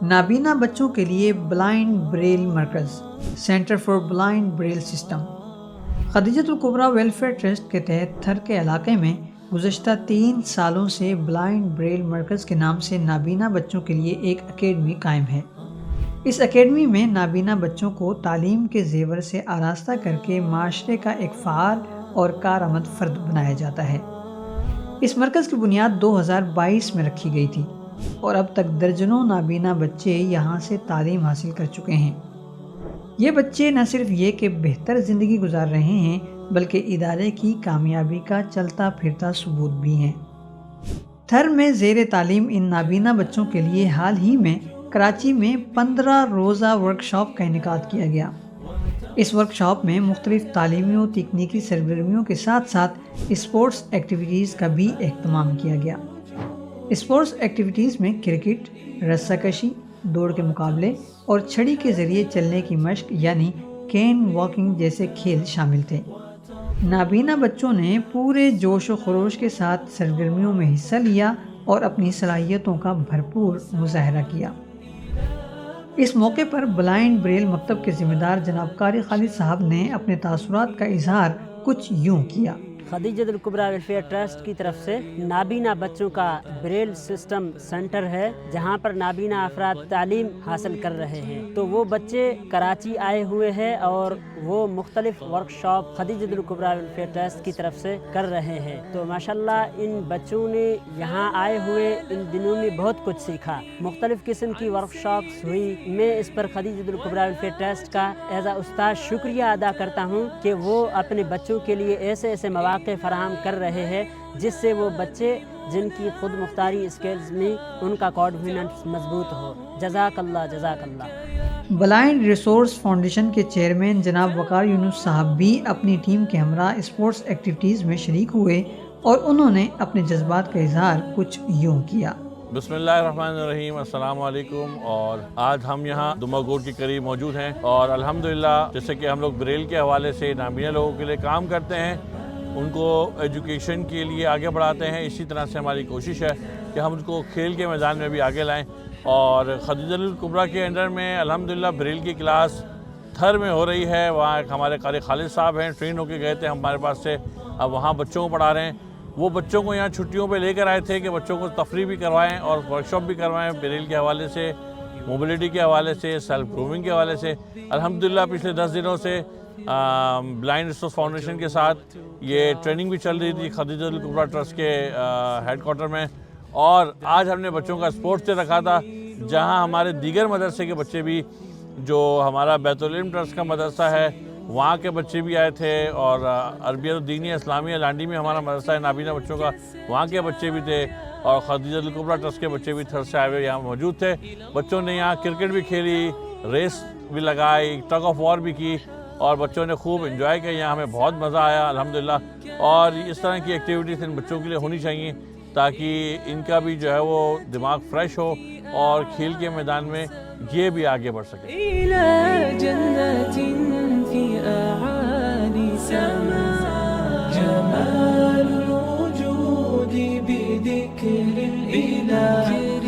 نابینا بچوں کے لیے بلائنڈ بریل مرکز، center for blind braille system. Khadija al-Kubra welfare trust کے تحت تھر کے علاقے میں گزشتہ 3 سالوں سے بلائنڈ بریل مرکز کے نام سے نابینا بچوں کے لیے ایک اکیڈمی قائم ہے۔ اس اکیڈمی میں نابینا بچوں کو تعلیم کے زیور سے آراستہ کر کے معاشرے کا ایک فعال اور کارآمد فرد بنایا جاتا ہے۔ اس مرکز کی بنیاد 2022 میں رکھی گئی تھی اور اب تک درجنوں نابینا بچے یہاں سے تعلیم حاصل کر چکے ہیں۔ یہ بچے نہ صرف یہ کہ بہتر زندگی گزار رہے ہیں بلکہ ادارے کی کامیابی کا چلتا پھرتا ثبوت بھی ہیں۔ تھر میں زیر تعلیم ان نابینا بچوں کے لیے حال ہی میں کراچی میں 15 روزہ ورکشاپ کا انعقاد کیا گیا۔ اس ورکشاپ میں مختلف تعلیمی و تکنیکی سرگرمیوں کے ساتھ ساتھ اسپورٹس ایکٹیویٹیز کا بھی اہتمام کیا گیا۔ اسپورٹس ایکٹیویٹیز میں کرکٹ، رسہ کشی، دوڑ کے مقابلے اور چھڑی کے ذریعے چلنے کی مشق یعنی کین واکنگ جیسے کھیل شامل تھے۔ نابینا بچوں نے پورے جوش و خروش کے ساتھ سرگرمیوں میں حصہ لیا اور اپنی صلاحیتوں کا بھرپور مظاہرہ کیا۔ اس موقع پر بلائنڈ بریل مکتب کے ذمہ دار جناب قاری خالد صاحب نے اپنے تاثرات کا اظہار کچھ یوں کیا۔ خدیجۃ الکبریٰ ویلفیئر ٹرسٹ کی طرف سے نابینا بچوں کا بریل سسٹم سینٹر ہے جہاں پر نابینا افراد تعلیم حاصل کر رہے ہیں۔ تو وہ بچے کراچی آئے ہوئے ہیں اور وہ مختلف ورکشاپ خدیجۃ الکبریٰ ویلفیئر ٹرسٹ کی طرف سے کر رہے ہیں۔ تو ماشاءاللہ ان بچوں نے یہاں آئے ہوئے ان دنوں میں بہت کچھ سیکھا، مختلف قسم کی ورکشاپس ہوئی۔ میں اس پر خدیجۃ الکبریٰ ویلفیئر ٹرسٹ کا ایز اے استاد شکریہ ادا کرتا ہوں کہ وہ اپنے بچوں کے لیے ایسے ایسے مواقع فراہم کر رہے ہیں جس سے وہ بچے جن کی خود مختاری اسکلز میں ان کا کانفیڈنس مضبوط ہو۔ جزاک اللہ جزاک اللہ۔ بلائنڈ ریسورس فاؤنڈیشن کے چیئرمین جناب وقار یونس صاحب بھی اپنی ٹیم کے ہمراہ اسپورٹس ایکٹیویٹیز میں شریک ہوئے اور انہوں نے اپنے جذبات کا اظہار کچھ یوں کیا۔ بسم اللہ الرحمن الرحیم، السلام علیکم۔ اور آج ہم یہاں دماغور کے قریب موجود ہیں اور الحمدللہ جیسے کہ ہم لوگ بریل کے حوالے سے نابینا لوگوں کے لیے کام کرتے ہیں، ان کو ایجوکیشن کے لیے آگے بڑھاتے ہیں، اسی طرح سے ہماری کوشش ہے کہ ہم ان کو کھیل کے میدان میں بھی آگے لائیں۔ اور خدیجۃ الکبریٰ کے انڈر میں الحمدللہ بریل کی کلاس تھر میں ہو رہی ہے۔ وہاں ایک ہمارے قاری خالد صاحب ہیں، ٹرین ہو کے گئے تھے ہمارے پاس سے، اب وہاں بچوں کو پڑھا رہے ہیں۔ وہ بچوں کو یہاں چھٹیوں پہ لے کر آئے تھے کہ بچوں کو تفریح بھی کروائیں اور ورکشاپ بھی کروائیں بریل کے حوالے سے، موبلٹی کے حوالے سے، سیلف گرومنگ کے حوالے سے۔ الحمدللہ پچھلے 10 دنوں سے بلائنڈ ریسورس فاؤنڈیشن کے ساتھ یہ ٹریننگ بھی چل رہی تھی خدیجۃ الکبریٰ ٹرسٹ کے ہیڈ کوارٹر میں، اور آج ہم نے بچوں کا اسپورٹس ڈے رکھا تھا جہاں ہمارے دیگر مدرسے کے بچے بھی، جو ہمارا بیت العلم ٹرسٹ کا مدرسہ ہے وہاں کے بچے بھی آئے تھے، اور عربیت الدینیہ اسلامیہ لانڈی میں ہمارا مدرسہ ہے نابینا بچوں کا، وہاں کے بچے بھی تھے، اور خدیجۃ الکبریٰ ٹرسٹ کے بچے بھی تھر سے آئے ہوئے یہاں موجود تھے۔ بچوں نے یہاں کرکٹ بھی کھیلی، ریس بھی لگائی، ٹگ آف وار بھی کی، اور بچوں نے خوب انجوائے کیا، یہاں ہمیں بہت مزہ آیا الحمدللہ۔ اور اس طرح کی ایکٹیویٹیز ان بچوں کے لیے ہونی چاہیے تاکہ ان کا بھی جو ہے وہ دماغ فریش ہو اور کھیل کے میدان میں یہ بھی آگے بڑھ سکے۔ جمال الوجود بذكر الإله